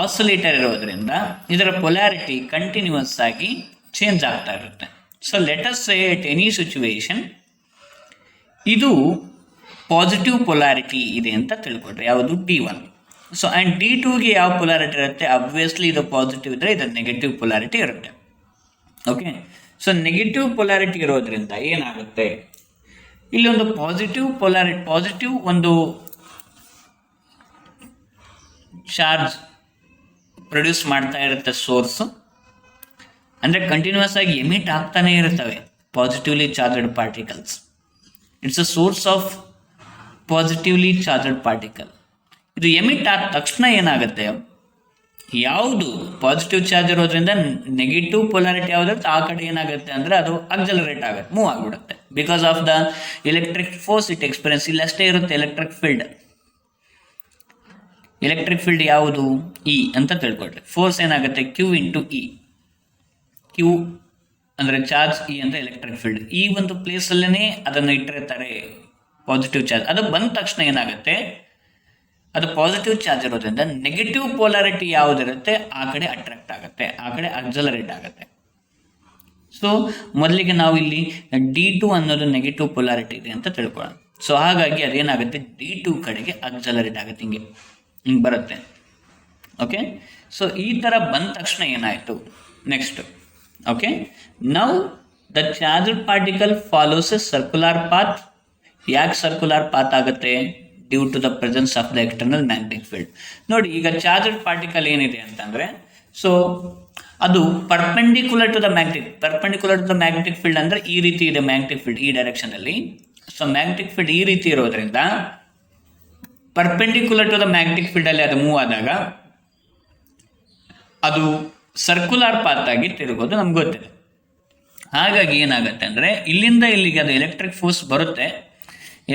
oscillator ಇರೋದ್ರಿಂದ ಇದರ polarity continuous ಆಗಿ change ಆಗ್ತಾ ಇರುತ್ತೆ. So let us say at any situation ಇದು ಪಾಸಿಟಿವ್ ಪೊಲ್ಯಾರಿಟಿ ಇದೆ ಅಂತ ತಿಳ್ಕೊಡ್ರಿ, ಯಾವುದು D1. ಸೊ ಆ್ಯಂಡ್ D2ಗೆ ಯಾವ ಪೊಲ್ಯಾರಿಟಿ ಇರುತ್ತೆ? ಅಬ್ವಿಯಸ್ಲಿ ಇದು ಪಾಸಿಟಿವ್ ಇದ್ದರೆ ಇದು ನೆಗೆಟಿವ್ ಪೊಲ್ಯಾರಿಟಿ ಇರುತ್ತೆ. ಓಕೆ, ಸೊ ನೆಗೆಟಿವ್ ಪೊಲ್ಯಾರಿಟಿ ಇರೋದ್ರಿಂದ ಏನಾಗುತ್ತೆ, ಇಲ್ಲಿ ಒಂದು ಪಾಸಿಟಿವ್ ಒಂದು ಚಾರ್ಜ್ ಪ್ರೊಡ್ಯೂಸ್ ಮಾಡ್ತಾ ಇರುತ್ತೆ ಸೋರ್ಸು, ಅಂದರೆ ಕಂಟಿನ್ಯೂಸ್ ಆಗಿ ಎಮಿಟ್ ಆಗ್ತಾನೆ ಇರ್ತವೆ positively charged particles. It's a source of positively charged particle. ಇದು ಎಮಿಟ್ ಆದ ತಕ್ಷಣ ಏನಾಗುತ್ತೆ, ಯಾವುದು ಪಾಸಿಟಿವ್ ಚಾರ್ಜ್ ಇರೋದ್ರಿಂದ ನೆಗೆಟಿವ್ ಪೊಲಾರಿಟಿ ಯಾವುದಿರುತ್ತೆ ಆ ಕಡೆ ಏನಾಗುತ್ತೆ ಅಂದರೆ ಅದು ಅಕ್ಸಲರೇಟ್ ಆಗುತ್ತೆ, ಮೂವ್ ಆಗಿಬಿಡುತ್ತೆ. Because of the electric force it experience. ಇಲ್ಲಿ ಅಷ್ಟೇ ಇರುತ್ತೆ ಎಲೆಕ್ಟ್ರಿಕ್ ಫೀಲ್ಡ್ ಯಾವುದು? ಇ ಅಂತ ತಿಳ್ಕೊಳ್ರಿ. ಫೋರ್ಸ್ ಏನಾಗುತ್ತೆ? Q into E. ಕ್ಯೂ ಅಂದರೆ ಚಾರ್ಜ್, ಇ ಅಂದರೆ ಎಲೆಕ್ಟ್ರಿಕ್ ಫೀಲ್ಡ್. ಈ ಒಂದು ಪ್ಲೇಸಲ್ಲೇ ಅದನ್ನು ಇಟ್ಟಿರ್ತಾರೆ ಪಾಸಿಟಿವ್ ಚಾರ್ಜ್. ಅದು ಬಂದ ತಕ್ಷಣ ಏನಾಗುತ್ತೆ, ಅದು ಪಾಸಿಟಿವ್ ಚಾರ್ಜ್ ಇರೋದ್ರಿಂದ ನೆಗೆಟಿವ್ ಪೊಲಾರಿಟಿ ಯಾವುದಿರುತ್ತೆ ಆ ಕಡೆ ಅಟ್ರಾಕ್ಟ್ ಆಗುತ್ತೆ, ಆ ಕಡೆ ಅಕ್ಸಲರೇಟ್ ಆಗುತ್ತೆ. ಸೊ ಮೊದಲಿಗೆ ನಾವು ಇಲ್ಲಿ D2 ಅನ್ನೋದು ನೆಗೆಟಿವ್ ಪೊಲಾರಿಟಿ ಇದೆ ಅಂತ ತಿಳ್ಕೊಳ್ಳೋಣ. ಸೊ ಹಾಗಾಗಿ ಅದೇನಾಗುತ್ತೆ, D2 ಕಡೆಗೆ ಅಕ್ಸಲರೇಟ್ ಆಗುತ್ತೆ, ಹಿಂಗೆ ಬರುತ್ತೆ. ಓಕೆ, ಸೊ ಈ ಥರ ಬಂದ ತಕ್ಷಣ ಏನಾಯಿತು next. Okay, now the charged particle follows a circular path. ಯಾಕೆ ಸರ್ಕ್ಯುಲರ್ ಪಾತ್ ಆಗುತ್ತೆ? Due to the presence of the external magnetic field. ನೋಡಿ, ಈಗ ಚಾರ್ಜ್ಡ್ ಪಾರ್ಟಿಕಲ್ ಏನಿದೆ ಅಂತಂದರೆ, ಸೊ ಅದು perpendicular to the magnetic field ಅಂದರೆ ಈ ರೀತಿ ಇದೆ ಮ್ಯಾಗ್ನೆಟಿಕ್ ಫೀಲ್ಡ್ ಈ ಡೈರೆಕ್ಷನಲ್ಲಿ. ಸೊ ಮ್ಯಾಗ್ನೆಟಿಕ್ ಫೀಲ್ಡ್ ಈ ರೀತಿ ಇರೋದ್ರಿಂದ ಪರ್ಪೆಂಡಿಕ್ಯುಲರ್ ಟು ದ ಮ್ಯಾಗ್ನೆಟಿಕ್ ಫೀಲ್ಡಲ್ಲಿ ಅದು ಮೂವ್ ಆದಾಗ ಅದು ಸರ್ಕ್ಯುಲರ್ ಪಾತ್ ಆಗಿ ತಿರುಗೋದು ನಮ್ಗೆ ಗೊತ್ತಿದೆ. ಹಾಗಾಗಿ ಏನಾಗುತ್ತೆ ಅಂದರೆ ಇಲ್ಲಿಂದ ಇಲ್ಲಿಗೆ ಅದು ಎಲೆಕ್ಟ್ರಿಕ್ ಫೋರ್ಸ್ ಬರುತ್ತೆ.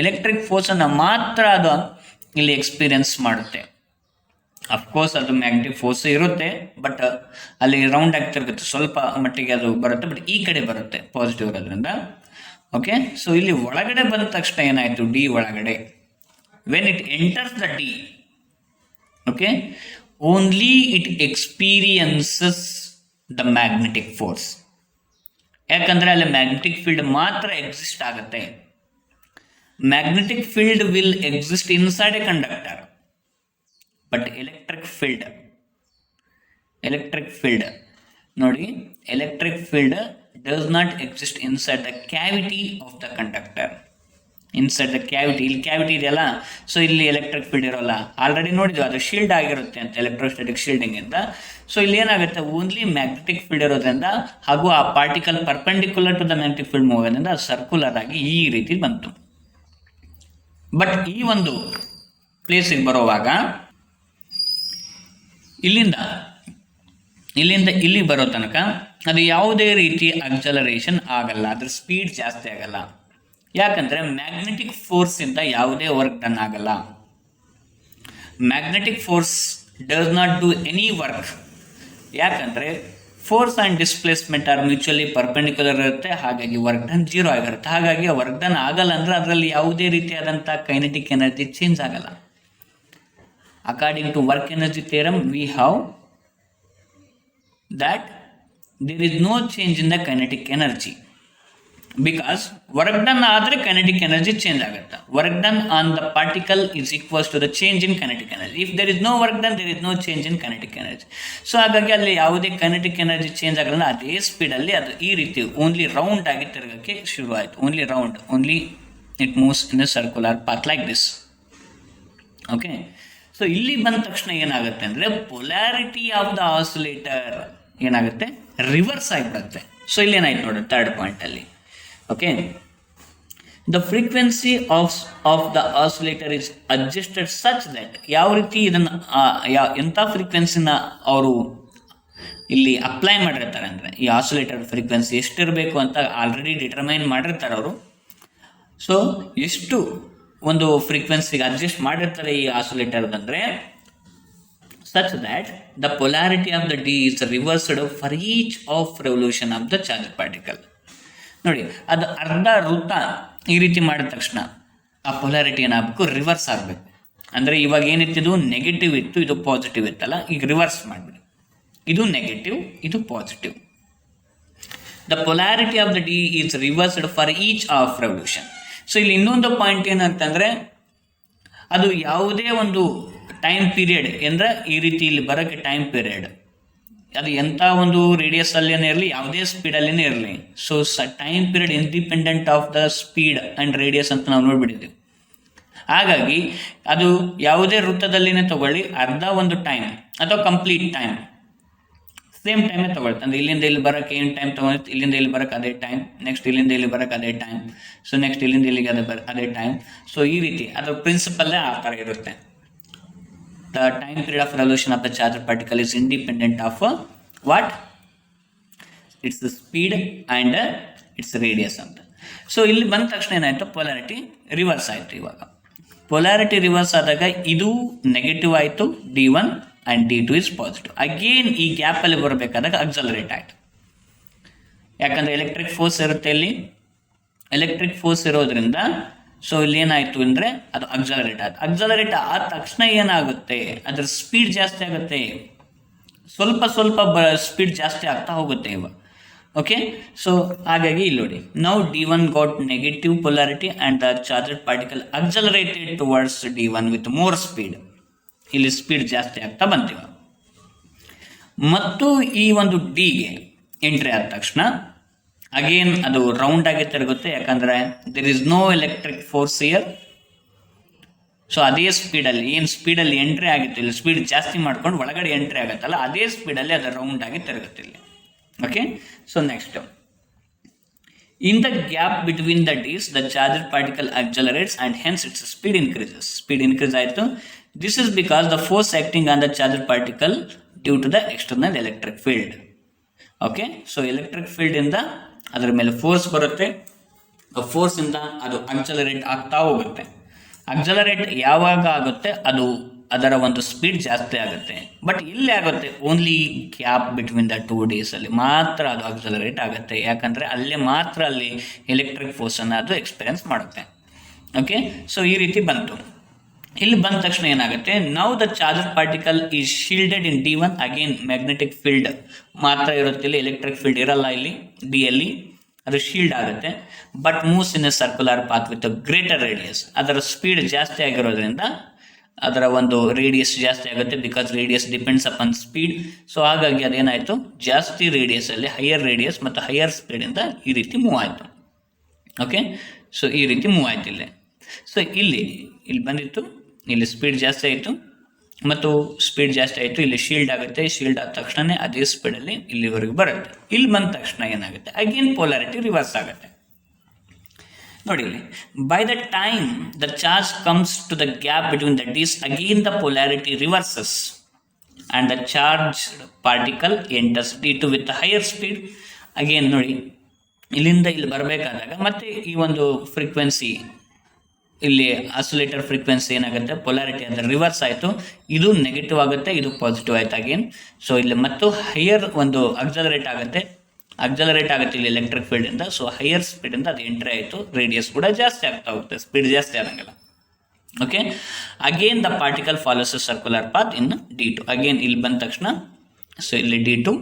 ಎಲೆಕ್ಟ್ರಿಕ್ ಫೋರ್ಸನ್ನು ಮಾತ್ರ ಅದು ಇಲ್ಲಿ ಎಕ್ಸ್ಪೀರಿಯನ್ಸ್ ಮಾಡುತ್ತೆ. ಅಫ್ಕೋರ್ಸ್ ಅದು ಮ್ಯಾಗ್ನೆಟಿಕ್ ಫೋರ್ಸ್ ಇರುತ್ತೆ, ಬಟ್ ಅಲ್ಲಿ ರೌಂಡ್ ಆಗ್ತಿರುತ್ತೆ, ಸ್ವಲ್ಪ ಮಟ್ಟಿಗೆ ಅದು ಬರುತ್ತೆ, ಬಟ್ ಈ ಕಡೆ ಬರುತ್ತೆ ಪಾಸಿಟಿವ್ ಇರೋದ್ರಿಂದ. ಓಕೆ, ಸೊ ಇಲ್ಲಿ ಒಳಗಡೆ ಬಂದ ತಕ್ಷಣ ಏನಾಯಿತು, ಡಿ ಒಳಗಡೆ when it enters the D, okay, only it experiences the magnetic force. ಯಾಕಂದರೆ ಅಲ್ಲಿ ಮ್ಯಾಗ್ನೆಟಿಕ್ ಫೀಲ್ಡ್ ಮಾತ್ರ ಎಕ್ಸಿಸ್ಟ್ ಆಗುತ್ತೆ. Magnetic field will exist inside a conductor, but electric field ನೋಡಿ, electric field does not exist inside the cavity of the conductor. Inside the cavity. ಇಲ್ಲಿ cavity ಇದೆಯಲ್ಲ, so ಇಲ್ಲಿ electric field ಇರೋಲ್ಲ. Already ನೋಡಿದ್ವಿ ಅದು shield ಆಗಿರುತ್ತೆ ಅಂತ, ಎಲೆಕ್ಟ್ರೋಸ್ಟಾಟಿಕ್ ಶೀಲ್ಡಿಂಗ್ ಅಂತ. ಸೊ ಇಲ್ಲಿ ಏನಾಗುತ್ತೆ, ಓನ್ಲಿ ಮ್ಯಾಗ್ನೆಟಿಕ್ ಫೀಲ್ಡ್ ಇರೋದ್ರಿಂದ ಹಾಗೂ ಆ particle perpendicular to the magnetic field move ಆಗೋದ್ರಿಂದ ಅದು ಸರ್ಕ್ಯುಲರ್ ಆಗಿ ಈ ರೀತಿ ಬಂತು. ಬಟ್ ಈ ಒಂದು ಪ್ಲೇಸಿಗೆ ಬರೋವಾಗ ಇಲ್ಲಿಂದ ಇಲ್ಲಿ ಬರೋ ತನಕ ಅದು ಯಾವುದೇ ರೀತಿ ಅಕ್ಸಲರೇಷನ್ ಆಗಲ್ಲ, ಅದ್ರ ಸ್ಪೀಡ್ ಜಾಸ್ತಿ ಆಗಲ್ಲ. ಯಾಕಂದರೆ ಮ್ಯಾಗ್ನೆಟಿಕ್ ಫೋರ್ಸಿಂದ ಯಾವುದೇ ವರ್ಕ್ ಡನ್ ಆಗಲ್ಲ. Magnetic force does not do any work. ಯಾಕಂದರೆ force and displacement are mutually perpendicular ಇರುತ್ತೆ, ಹಾಗಾಗಿ ವರ್ಕ್ ಡನ್ 0 ಆಗಿರುತ್ತೆ. ಹಾಗಾಗಿ ವರ್ಕ್ ಡನ್ ಆಗಲ್ಲ ಅಂದರೆ ಅದರಲ್ಲಿ ಯಾವುದೇ ರೀತಿಯಾದಂಥ ಕೈನೆಟಿಕ್ ಎನರ್ಜಿ ಚೇಂಜ್ ಆಗಲ್ಲ. According to work energy theorem we have that there is no change in the kinetic energy, because work done ಆದರೆ kinetic energy change ಆಗುತ್ತೆ. work done on the particle is equals to the change in kinetic energy. if there is no work done, there is no change in kinetic energy. So ಹಾಗಾಗಿ ಅಲ್ಲಿ ಯಾವುದೇ kinetic energy change ಆಗಲ್ಲ. ಅದೇ ಸ್ಪೀಡಲ್ಲಿ ಅದು ಈ ರೀತಿ only round ಆಗಿ ತಿರುಗಕ್ಕೆ ಶುರು ಆಯಿತು. Only it moves in the circular path like this. Okay, so ಇಲ್ಲಿ ಬಂದ ತಕ್ಷಣ ಏನಾಗುತ್ತೆ ಅಂದರೆ ಪೊಲ್ಯಾರಿಟಿ ಆಫ್ ದ ಆಸಿಲೇಟರ್ ಏನಾಗುತ್ತೆ, ರಿವರ್ಸ್ ಆಗಿಬಿಡುತ್ತೆ. ಸೊ ಇಲ್ಲಿ ಏನಾಯ್ತು ನೋಡಿ, ಥರ್ಡ್ ಪಾಯಿಂಟಲ್ಲಿ. Okay, the frequency of the oscillator is adjusted such that, ಯಾವ ರೀತಿ ಇದನ್ನು ಎಂಥ ಫ್ರೀಕ್ವೆನ್ಸಿನ ಅವರು ಇಲ್ಲಿ ಅಪ್ಲೈ ಮಾಡಿರ್ತಾರೆ ಅಂದರೆ, ಈ ಆಸಿಲೇಟರ್ ಫ್ರೀಕ್ವೆನ್ಸಿ ಎಷ್ಟಿರಬೇಕು ಅಂತ ಆಲ್ರೆಡಿ ಡಿಟರ್ಮೈನ್ ಮಾಡಿರ್ತಾರೆ ಅವರು. ಸೊ ಎಷ್ಟು ಒಂದು ಫ್ರೀಕ್ವೆನ್ಸಿಗೆ ಅಡ್ಜಸ್ಟ್ ಮಾಡಿರ್ತಾರೆ ಈ ಆಸಿಲೇಟರ್ ಅಂದರೆ, such that the polarity of the D is reversed for each of revolution of the charged particle. ನೋಡಿ, ಅದು ಅರ್ಧ ವೃತ್ತ ಈ ರೀತಿ ಮಾಡಿದ ತಕ್ಷಣ ಆ ಪೊಲಾರಿಟಿ ಏನಾಗಬೇಕು, ರಿವರ್ಸ್ ಆಗಬೇಕು. ಅಂದರೆ ಇವಾಗ ಏನಿತ್ತು, ನೆಗೆಟಿವ್ ಇತ್ತು, ಇದು ಪಾಸಿಟಿವ್ ಇತ್ತಲ್ಲ, ಈಗ ರಿವರ್ಸ್ ಮಾಡಿಬಿಡಿ. ಇದು ನೆಗೆಟಿವ್, ಇದು positive. The polarity of the D is reversed for each of revolution. So ಇಲ್ಲಿ ಇನ್ನೊಂದು ಪಾಯಿಂಟ್ ಏನಂತಂದರೆ, ಅದು ಯಾವುದೇ ಒಂದು ಟೈಮ್ ಪೀರಿಯಡ್ ಅಂದರೆ ಈ ರೀತಿ ಇಲ್ಲಿ ಬರೋಕ್ಕೆ ಟೈಮ್ ಪೀರಿಯಡ್, ಅದು ಎಂಥ ಒಂದು ರೇಡಿಯಸ್ಸಲ್ಲೇ ಇರಲಿ, ಯಾವುದೇ ಸ್ಪೀಡಲ್ಲೇ ಇರಲಿ. So time period independent of the speed and radius ಅಂತ ನಾವು ನೋಡಿಬಿಟ್ಟಿದ್ದೀವಿ. ಹಾಗಾಗಿ ಅದು ಯಾವುದೇ ವೃತ್ತದಲ್ಲಿನೇ ತಗೊಳ್ಳಿ, ಅರ್ಧ ಒಂದು ಟೈಮ್ ಅಥವಾ ಕಂಪ್ಲೀಟ್ ಟೈಮ್ ಸೇಮ್ ಟೈಮೇ ತೊಗೊಳ್ತೆ. ಅಂದರೆ ಇಲ್ಲಿಂದ ಇಲ್ಲಿ ಬರೋಕ್ಕೆ ಏನು ಟೈಮ್ ತೊಗೊಳುತ್ತೆ, ಇಲ್ಲಿಂದ ಇಲ್ಲಿ ಬರೋಕ್ಕೆ ಅದೇ ಟೈಮ್, ನೆಕ್ಸ್ಟ್ ಇಲ್ಲಿಂದ ಇಲ್ಲಿ ಬರೋಕ್ಕೆ ಅದೇ ಟೈಮ್, ಸೊ ನೆಕ್ಸ್ಟ್ ಇಲ್ಲಿಂದ ಇಲ್ಲಿಗೆ ಅದೇ ಟೈಮ್. ಸೊ ಈ ರೀತಿ ಅದರ ಪ್ರಿನ್ಸಿಪಲ್ಲೇ ಆ ಥರ ಇರುತ್ತೆ. The time period of revolution of the charge particle is independent of what, it's speed and it's radius ಅಂತ. ಸೊ ಇಲ್ಲಿ ಬಂದ ತಕ್ಷಣ ಏನಾಯಿತು, ಪೊಲಾರಿಟಿ ರಿವರ್ಸ್ ಆಯಿತು. ಇವಾಗ ಪೊಲಾರಿಟಿ ರಿವರ್ಸ್ ಆದಾಗ ಇದು ನೆಗೆಟಿವ್ ಆಯಿತು, D1 and D2 is positive. Again ಈ ಗ್ಯಾಪಲ್ಲಿ ಬರಬೇಕಾದಾಗ ಅಕ್ಸಲರೇಟ್ ಆಯಿತು. ಯಾಕಂದರೆ ಎಲೆಕ್ಟ್ರಿಕ್ ಫೋರ್ಸ್ ಇರುತ್ತೆ ಇಲ್ಲಿ, ಎಲೆಕ್ಟ್ರಿಕ್ ಫೋರ್ಸ್ ಇರೋದ್ರಿಂದ ಸೊ ಇಲ್ಲಿ ಏನಾಯಿತು ಅಂದರೆ ಅದು ಅಕ್ಸಲರೇಟ್ ಆಯಿತು. ಅಕ್ಸಲರೇಟ್ ಆದ ತಕ್ಷಣ ಏನಾಗುತ್ತೆ, ಅದರ ಸ್ಪೀಡ್ ಜಾಸ್ತಿ ಆಗುತ್ತೆ, ಸ್ವಲ್ಪ ಸ್ಪೀಡ್ ಜಾಸ್ತಿ ಆಗ್ತಾ ಹೋಗುತ್ತೆ ಇವಾಗ. ಓಕೆ, ಸೊ ಹಾಗಾಗಿ ಇಲ್ಲಿ ನೋಡಿ, now D1 got negative polarity and the charged particle accelerated towards D1 with more speed. ಇಲ್ಲಿ ಸ್ಪೀಡ್ ಜಾಸ್ತಿ ಆಗ್ತಾ ಬಂತೀವ. ಮತ್ತು ಈ ಒಂದು ಡಿಗೆ ಎಂಟ್ರಿ ಆದ ತಕ್ಷಣ ಅಗೇನ್ ಅದು ರೌಂಡ್ ಆಗಿ ತಿರುಗುತ್ತೆ. ಯಾಕಂದರೆ there is no electric force here. So ಅದೇ ಸ್ಪೀಡಲ್ಲಿ ಏನು ಸ್ಪೀಡಲ್ಲಿ ಎಂಟ್ರಿ ಆಗಿತ್ತು, ಇಲ್ಲಿ ಸ್ಪೀಡ್ ಜಾಸ್ತಿ ಮಾಡ್ಕೊಂಡು ಒಳಗಡೆ ಎಂಟ್ರಿ ಆಗುತ್ತಲ್ಲ, ಅದೇ ಸ್ಪೀಡಲ್ಲಿ ಅದು ರೌಂಡ್ ಆಗಿ ತಿರುಗುತ್ತೆ ಇಲ್ಲಿ. Okay, so next, in the gap between the dees the charged particle accelerates and hence its speed increases. Speed increase ಆಯಿತು. This is because the force acting on the charged particle due to the external electric field. Okay, so electric ಫೀಲ್ಡಿಂದ ಅದರ ಮೇಲೆ force ಬರುತ್ತೆ, ಫೋರ್ಸಿಂದ ಅದು ಅಕ್ಸಲರೇಟ್ ಆಗ್ತಾ ಹೋಗುತ್ತೆ. ಅಕ್ಸಲರೇಟ್ ಯಾವಾಗ ಆಗುತ್ತೆ, ಅದು ಅದರ ಒಂದು ಸ್ಪೀಡ್ ಜಾಸ್ತಿ ಆಗುತ್ತೆ. ಬಟ್ ಇಲ್ಲಿ ಆಗುತ್ತೆ ಓನ್ಲಿ ಗ್ಯಾಪ್ ಬಿಟ್ವೀನ್ ದ 2 ಡೇಸಲ್ಲಿ ಮಾತ್ರ ಅದು ಅಕ್ಸಲರೇಟ್ ಆಗುತ್ತೆ. ಯಾಕಂದರೆ ಅಲ್ಲೇ ಮಾತ್ರ ಅಲ್ಲಿ ಎಲೆಕ್ಟ್ರಿಕ್ ಫೋರ್ಸನ್ನು ಅದು ಎಕ್ಸ್ಪೀರಿಯನ್ಸ್ ಮಾಡುತ್ತೆ. ಓಕೆ, ಸೊ ಈ ರೀತಿ ಬಂತು. ಇಲ್ಲಿ ಬಂದ ತಕ್ಷಣ ಏನಾಗುತ್ತೆ, now the charged particle is shielded in D1. Again magnetic field ಮಾತ್ರ ಇರುತ್ತೆ, ಇಲ್ಲಿ ಎಲೆಕ್ಟ್ರಿಕ್ ಫೀಲ್ಡ್ ಇರಲ್ಲ. ಇಲ್ಲಿ ಡಿಯಲ್ಲಿ ಅದು ಶೀಲ್ಡ್ ಆಗುತ್ತೆ. But moves in a circular path with greater radius. ಅದರ ಸ್ಪೀಡ್ ಜಾಸ್ತಿ ಆಗಿರೋದ್ರಿಂದ ಅದರ ಒಂದು ರೇಡಿಯಸ್ ಜಾಸ್ತಿ ಆಗುತ್ತೆ, because radius depends upon speed. So ಹಾಗಾಗಿ ಅದೇನಾಯಿತು, ಜಾಸ್ತಿ ರೇಡಿಯಸಲ್ಲಿ ಹೈಯರ್ ರೇಡಿಯಸ್ ಮತ್ತು ಹೈಯರ್ ಸ್ಪೀಡಿಂದ ಈ ರೀತಿ ಮೂವ್ ಆಯಿತು. ಓಕೆ, ಸೊ ಈ ರೀತಿ ಮೂವ್ ಆಯ್ತು ಇಲ್ಲಿ. ಸೊ ಇಲ್ಲಿ ಬಂದಿತ್ತು, ಇಲ್ಲಿ ಸ್ಪೀಡ್ ಜಾಸ್ತಿ ಆಯಿತು ಮತ್ತು ಸ್ಪೀಡ್ ಜಾಸ್ತಿ ಆಯಿತು, ಇಲ್ಲಿ ಶೀಲ್ಡ್ ಆಗುತ್ತೆ, ಶೀಲ್ಡ್ ಆದ ತಕ್ಷಣ ಅದೇ ಸ್ಪೀಡಲ್ಲಿ ಇಲ್ಲಿವರೆಗೂ ಬರುತ್ತೆ. ಇಲ್ಲಿ ಬಂದ ತಕ್ಷಣ ಏನಾಗುತ್ತೆ, ಅಗೇನ್ ಪೋಲಾರಿಟಿ ರಿವರ್ಸ್ ಆಗುತ್ತೆ. ನೋಡಿ ಇಲ್ಲಿ, by the time the charge comes to the gap between the dees, again the polarity reverses and the charge particle enters D2 with higher speed. Again ನೋಡಿ, ಇಲ್ಲಿಂದ ಇಲ್ಲಿ ಬರಬೇಕಾದಾಗ ಮತ್ತೆ ಈ ಒಂದು ಫ್ರೀಕ್ವೆನ್ಸಿ, ಇಲ್ಲಿ ಆಸಿಲೇಟರ್ ಫ್ರೀಕ್ವೆನ್ಸಿ ಏನಾಗುತ್ತೆ, ಪೊಲಾರಿಟಿ ಅಂದರೆ ರಿವರ್ಸ್ ಆಯಿತು, ಇದು ನೆಗೆಟಿವ್ ಆಗುತ್ತೆ, ಇದು ಪಾಸಿಟಿವ್ ಆಯ್ತು ಅಗೇನ್. ಸೊ ಇಲ್ಲಿ ಮತ್ತು ಹೈಯರ್ ಒಂದು ಅಕ್ಸಲರೇಟ್ ಆಗುತ್ತೆ ಇಲ್ಲಿ ಎಲೆಕ್ಟ್ರಿಕ್ ಫೀಲ್ಡಿಂದ. ಸೊ ಹೈಯರ್ ಸ್ಪೀಡಿಂದ ಅದು ಎಂಟ್ರಿ ಆಯಿತು, ರೇಡಿಯಸ್ ಕೂಡ ಜಾಸ್ತಿ ಆಗ್ತಾ ಹೋಗುತ್ತೆ, ಸ್ಪೀಡ್ ಜಾಸ್ತಿ ಆಗಂಗಿಲ್ಲ. Okay, again the particle follows a circular path in D2. Again ಇಲ್ಲಿ ಬಂದ ತಕ್ಷಣ, ಸೊ ಇಲ್ಲಿ D2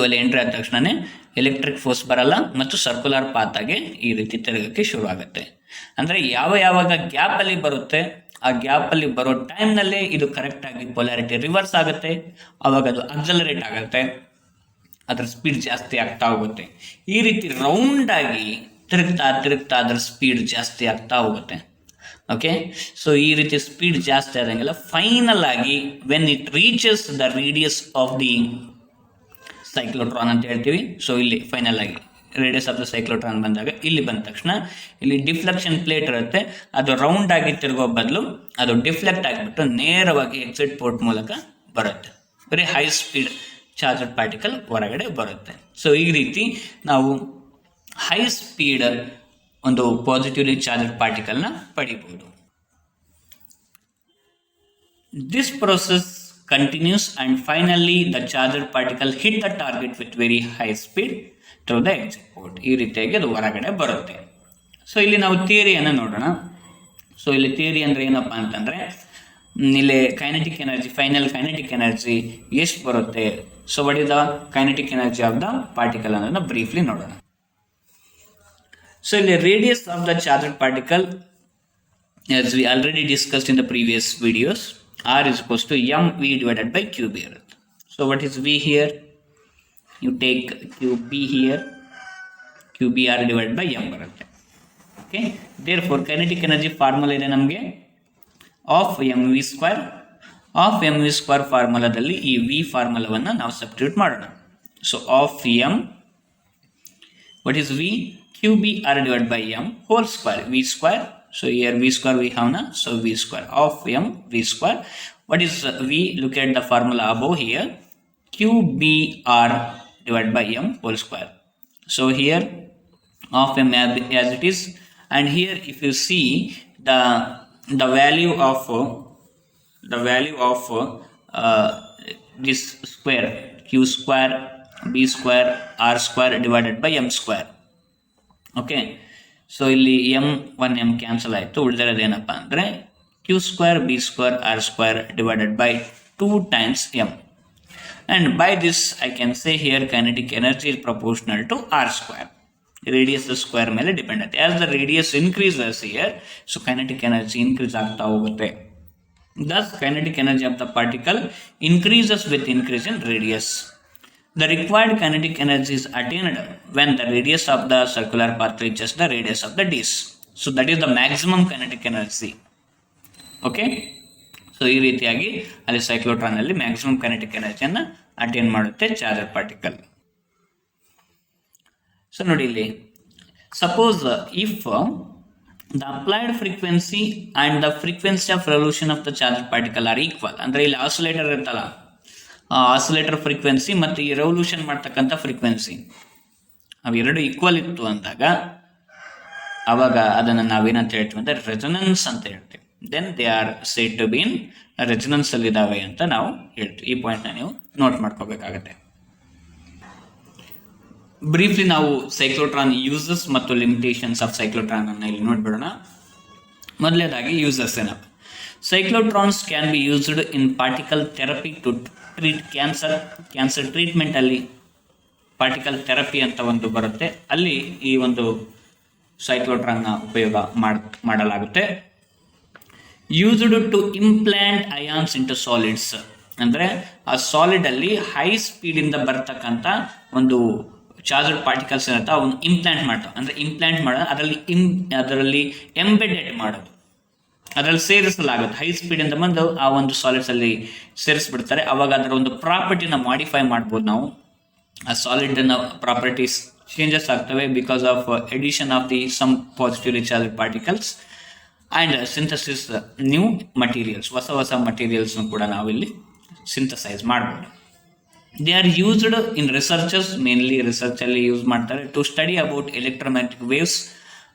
ಅಲ್ಲಿ ಎಂಟ್ರಿ ಆದ ತಕ್ಷಣವೇ ಎಲೆಕ್ಟ್ರಿಕ್ ಫೋರ್ಸ್ ಬರಲ್ಲ ಮತ್ತು ಸರ್ಕ್ಯುಲರ್ ಪಾತಾಗೆ ಈ ರೀತಿ ತಿರುಗಕ್ಕೆ ಶುರು ಆಗುತ್ತೆ. ಅಂದರೆ ಯಾವಾಗ ಗ್ಯಾಪಲ್ಲಿ ಬರುತ್ತೆ, ಆ ಗ್ಯಾಪಲ್ಲಿ ಬರೋ ಟೈಮ್ನಲ್ಲೇ ಇದು ಕರೆಕ್ಟಾಗಿ ಪೊಲಾರಿಟಿ ರಿವರ್ಸ್ ಆಗುತ್ತೆ, ಆವಾಗ ಅದು ಅಕ್ಸಲರೇಟ್ ಆಗುತ್ತೆ, ಅದರ ಸ್ಪೀಡ್ ಜಾಸ್ತಿ ಆಗ್ತಾ ಹೋಗುತ್ತೆ. ಈ ರೀತಿ ರೌಂಡಾಗಿ ತಿರುಗ್ತಾ ಅದರ ಸ್ಪೀಡ್ ಜಾಸ್ತಿ ಆಗ್ತಾ ಹೋಗುತ್ತೆ. ಓಕೆ, ಸೊ ಈ ರೀತಿ ಸ್ಪೀಡ್ ಜಾಸ್ತಿ ಆದಂಗೆಲ್ಲ ಫೈನಲ್ ಆಗಿ when it reaches the radius of the cyclotron ಅಂತ ಹೇಳ್ತೀವಿ. ಸೊ ಇಲ್ಲಿ ಫೈನಲ್ ಆಗಿ ರೇಡಿಯಸ್ ಆಫ್ ದ ಸೈಕ್ಲೋಟ್ರಾನ್ ಬಂದಾಗ, ಇಲ್ಲಿ ಬಂದ ತಕ್ಷಣ ಇಲ್ಲಿ ಡಿಫ್ಲೆಕ್ಷನ್ ಪ್ಲೇಟ್ ಇರುತ್ತೆ, ಅದು ರೌಂಡ್ ಆಗಿ ತಿರುಗೋ ಬದಲು ಅದು ಡಿಫ್ಲೆಕ್ಟ್ ಆಗಿಬಿಟ್ಟು ನೇರವಾಗಿ ಎಕ್ಸಿಟ್ ಪೋರ್ಟ್ ಮೂಲಕ ಬರುತ್ತೆ. Very high speed charger particle ಹೊರಗಡೆ ಬರುತ್ತೆ. ಸೊ ಈ ರೀತಿ ನಾವು ಹೈ ಸ್ಪೀಡ್ ಒಂದು ಪಾಸಿಟಿವ್ಲಿ ಚಾರ್ಜರ್ ಪಾರ್ಟಿಕಲ್ನ ಪಡಿಬಹುದು. This process continues and finally the charger particle hit the target with very high speed through the exit port. ಈ ರೀತಿಯಾಗಿ ಅದು ಹೊರಗಡೆ ಬರುತ್ತೆ. ಸೊ ಇಲ್ಲಿ ನಾವು ಥಿಯರಿಯನ್ನು ನೋಡೋಣ. ಸೊ ಇಲ್ಲಿ ಥಿಯರಿ ಅಂದರೆ ಏನಪ್ಪ ಅಂತಂದರೆ, ಇಲ್ಲಿ kinetic energy, final kinetic energy ಎಷ್ಟು ಬರುತ್ತೆ. So what is the kinetic energy of the particle ಅನ್ನೋದನ್ನ ಬ್ರೀಫ್ಲಿ ನೋಡೋಣ. ಸೊ ಇಲ್ಲಿ radius of the charged particle, as we already discussed in the previous videos, R is equals to mv divided by qb. So what is v here? You take qb here, qbr divided by m ಬರುತ್ತೆ. Okay, therefore kinetic energy formula ಇದೆ ನಮಗೆ of mv square. of mv square ಫಾರ್ಮುಲಾದಲ್ಲಿ ಈ v ಫಾರ್ಮುಲಾವನ್ನು ನಾವು substitute ಮಾಡೋಣ. So of m, what is v? qbr divided by m whole square, v square. So here v square we have now, so v square of m v square. What is v? Look at the formula above here, qbr divided by m whole square. So here of m as it is, and here if you see the value of this square, q square b square r square divided by m square. Okay, so ಇಲ್ಲಿ m cancel ಆಯಿತು, ಉಳಿದಿರೋದು ಏನಪ್ಪ ಅಂದರೆ q square b square r square divided by 2 times m. And by this I can say here kinetic energy is proportional to r square. Radius square ಮೇಲೆ depend ಆಗುತ್ತೆ. As the radius increases here, so kinetic energy increase ಆಗ್ತಾ ಹೋಗುತ್ತೆ. Thus kinetic energy of the particle increases with increase in radius. The required kinetic energy is attained when the radius of the circular path reaches the radius of the disc. So that is the maximum kinetic energy. Okay, so ಈ ರೀತಿಯಾಗಿ ಅಲ್ಲಿ ಸೈಕ್ಲೋಟ್ರಾನ್ ಅಲ್ಲಿ maximum kinetic ಎನರ್ಜಿಯನ್ನು attain ಮಾಡುತ್ತೆ charger particle. So ನೋಡಿ ಇಲ್ಲಿ, suppose if the applied frequency and the frequency of revolution of the charger particle are equal, ಅಂದರೆ ಇಲ್ಲಿ oscillator ಇರ್ತಲ್ಲ, ಆಸಿಲೇಟರ್ ಫ್ರೀಕ್ವೆನ್ಸಿ ಮತ್ತು ಈ ರೆವಲ್ಯೂಷನ್ ಮಾಡ್ತಕ್ಕಂಥ ಫ್ರೀಕ್ವೆನ್ಸಿ ಅವೆರಡು ಈಕ್ವಲ್ ಇತ್ತು ಅಂದಾಗ ಆವಾಗ ಅದನ್ನು ನಾವೇನಂತ ಹೇಳ್ತೀವಿ ಅಂದರೆ ರೆಸೊನೆನ್ಸ್ ಅಂತ ಹೇಳ್ತೀವಿ. Then they are said to be in resonance ಅಲ್ಲಿದ್ದಾವೆ ಅಂತ ನಾವು ಹೇಳ್ತೀವಿ. ಈ ಪಾಯಿಂಟ್ನ ನೀವು ನೋಟ್ ಮಾಡ್ಕೋಬೇಕಾಗತ್ತೆ. ಬ್ರೀಫ್ಲಿ ನಾವು ಸೈಕ್ಲೋಟ್ರಾನ್ ಯೂಸಸ್ ಮತ್ತು ಲಿಮಿಟೇಷನ್ಸ್ ಆಫ್ ಸೈಕ್ಲೋಟ್ರಾನ್ ಅನ್ನು ಇಲ್ಲಿ ನೋಡ್ಬಿಡೋಣ. ಮೊದಲನೇದಾಗಿ ಯೂಸಸ್ ಏನಪ್ಪ, cyclotrons can be used in particle therapy to treat cancer ಟ್ರೀಟ್ಮೆಂಟಲ್ಲಿ ಪಾರ್ಟಿಕಲ್ ಥೆರಪಿ ಅಂತ ಒಂದು ಬರುತ್ತೆ, ಅಲ್ಲಿ ಈ ಒಂದು ಸೈಕ್ಲೋಟ್ರಾನ್ನ ಉಪಯೋಗ ಮಾಡಲಾಗುತ್ತೆ. Used to implant ions into solids, ಅಂದರೆ ಆ ಸಾಲಿಡಲ್ಲಿ ಹೈ ಸ್ಪೀಡಿಂದ ಬರ್ತಕ್ಕಂಥ ಒಂದು ಚಾರ್ಜ್ ಪಾರ್ಟಿಕಲ್ಸ್ ಇರುತ್ತೆ ಅವನ್ನ ಇಂಪ್ಲಾಂಟ್ ಮಾಡ್ತಾವೆ. ಅಂದರೆ ಇಂಪ್ಲಾಂಟ್ ಮಾಡೋದು ಅದರಲ್ಲಿ ಎಂಬೆಡೆಡ್ ಮಾಡೋದು, ಅದರಲ್ಲಿ ಸೇರಿಸಲಾಗುತ್ತೆ. ಹೈ ಸ್ಪೀಡಿಂದ ಬಂದು ಆ ಒಂದು ಸಾಲಿಡ್ಸಲ್ಲಿ ಸೇರಿಸ್ಬಿಡ್ತಾರೆ. ಅವಾಗ ಅದರ ಒಂದು ಪ್ರಾಪರ್ಟಿನ ಮಾಡಿಫೈ ಮಾಡ್ಬೋದು ನಾವು. ಆ ಸಾಲಿಡ್ನ ಪ್ರಾಪರ್ಟೀಸ್ ಚೇಂಜಸ್ ಆಗ್ತವೆ because of addition of the some positively charge particles and synthesis new materials, ಹೊಸ ಮಟೀರಿಯಲ್ಸ್ನು ಕೂಡ ನಾವಿಲ್ಲಿ ಸಿಂಥಸೈಸ್ ಮಾಡ್ಬೋದು. They are used in researches, mainly ರಿಸರ್ಚಲ್ಲಿ ಯೂಸ್ ಮಾಡ್ತಾರೆ to study about electromagnetic waves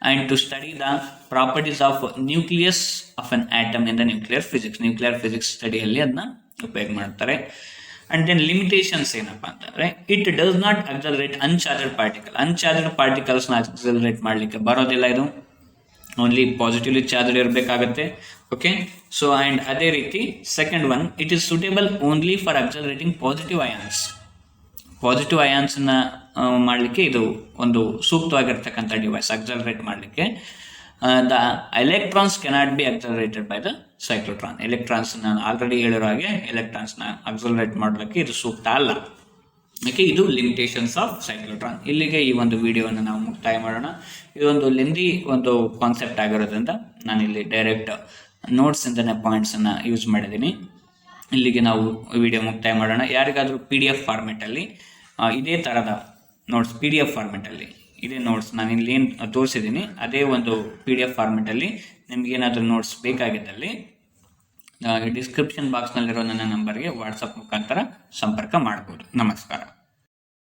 and to study the properties of nucleus of an atom in the nuclear physics ಸ್ಟಡಿಯಲ್ಲಿ ಅದನ್ನ ಉಪಯೋಗ ಮಾಡ್ತಾರೆ. ಆ್ಯಂಡ್ ದೆನ್ ಲಿಮಿಟೇಷನ್ಸ್ ಏನಪ್ಪ ಅಂತಂದರೆ, it does not accelerate uncharged ಪಾರ್ಟಿಕಲ್ಸ್ನ ಅಕ್ಸಲರೇಟ್ ಮಾಡಲಿಕ್ಕೆ ಬರೋದಿಲ್ಲ. ಇದು ಓನ್ಲಿ ಪಾಸಿಟಿವ್ಲಿ ಚಾರ್ಜ್ ಇರಬೇಕಾಗತ್ತೆ. ಓಕೆ, ಸೊ ಆ್ಯಂಡ್ ಅದೇ ರೀತಿ second one, it is suitable only for accelerating positive ಅಯಾನ್ಸ್ನ ಮಾಡಲಿಕ್ಕೆ ಇದು ಒಂದು ಸೂಕ್ತವಾಗಿರ್ತಕ್ಕಂಥ ಡಿವೈಸ್ ಅಕ್ಸಲರೇಟ್ ಮಾಡಲಿಕ್ಕೆ. The electrons cannot be accelerated by the cyclotron. Electrons ನಾನು ಆಲ್ರೆಡಿ ಹೇಳಿರೋ ಹಾಗೆ ಎಲೆಕ್ಟ್ರಾನ್ಸ್ನ ಅಕ್ಸಲರೇಟ್ ಮಾಡಲಿಕ್ಕೆ ಇದು ಸೂಕ್ತ ಅಲ್ಲ. ಓಕೆ, ಇದು ಲಿಮಿಟೇಷನ್ಸ್ ಆಫ್ ಸೈಕ್ಲೋಟ್ರಾನ್. ಇಲ್ಲಿಗೆ ಈ ಒಂದು ವಿಡಿಯೋವನ್ನು ನಾವು ಮುಕ್ತಾಯ ಮಾಡೋಣ. ಇದೊಂದು ಲೆಂದಿ ಒಂದು ಕಾನ್ಸೆಪ್ಟ್ ಆಗಿರೋದ್ರಿಂದ ನಾನಿಲ್ಲಿ ಡೈರೆಕ್ಟ್ ನೋಟ್ಸಿಂದನೇ ಪಾಯಿಂಟ್ಸನ್ನು ಯೂಸ್ ಮಾಡಿದ್ದೀನಿ. ಇಲ್ಲಿಗೆ ನಾವು ವಿಡಿಯೋ ಮುಕ್ತಾಯ ಮಾಡೋಣ. ಯಾರಿಗಾದರೂ PDF ಫಾರ್ಮೆಟಲ್ಲಿ ಇದೇ ಥರದ ನೋಟ್ಸ್, PDF ಫಾರ್ಮೆಟಲ್ಲಿ ಇದೇ ನೋಟ್ಸ್ ನಾನು ಇಲ್ಲಿ ಏನು ತೋರಿಸಿದ್ದೀನಿ ಅದೇ ಒಂದು PDF ಫಾರ್ಮೆಟಲ್ಲಿ ನಿಮಗೇನಾದರೂ ನೋಟ್ಸ್ ಬೇಕಾಗಿದ್ದಲ್ಲಿ ಡಿಸ್ಕ್ರಿಪ್ಷನ್ ಬಾಕ್ಸ್ನಲ್ಲಿರೋ ನನ್ನ ನಂಬರ್ಗೆ ವಾಟ್ಸಪ್ ಮುಖಾಂತರ ಸಂಪರ್ಕ ಮಾಡ್ಬೋದು. ನಮಸ್ಕಾರ.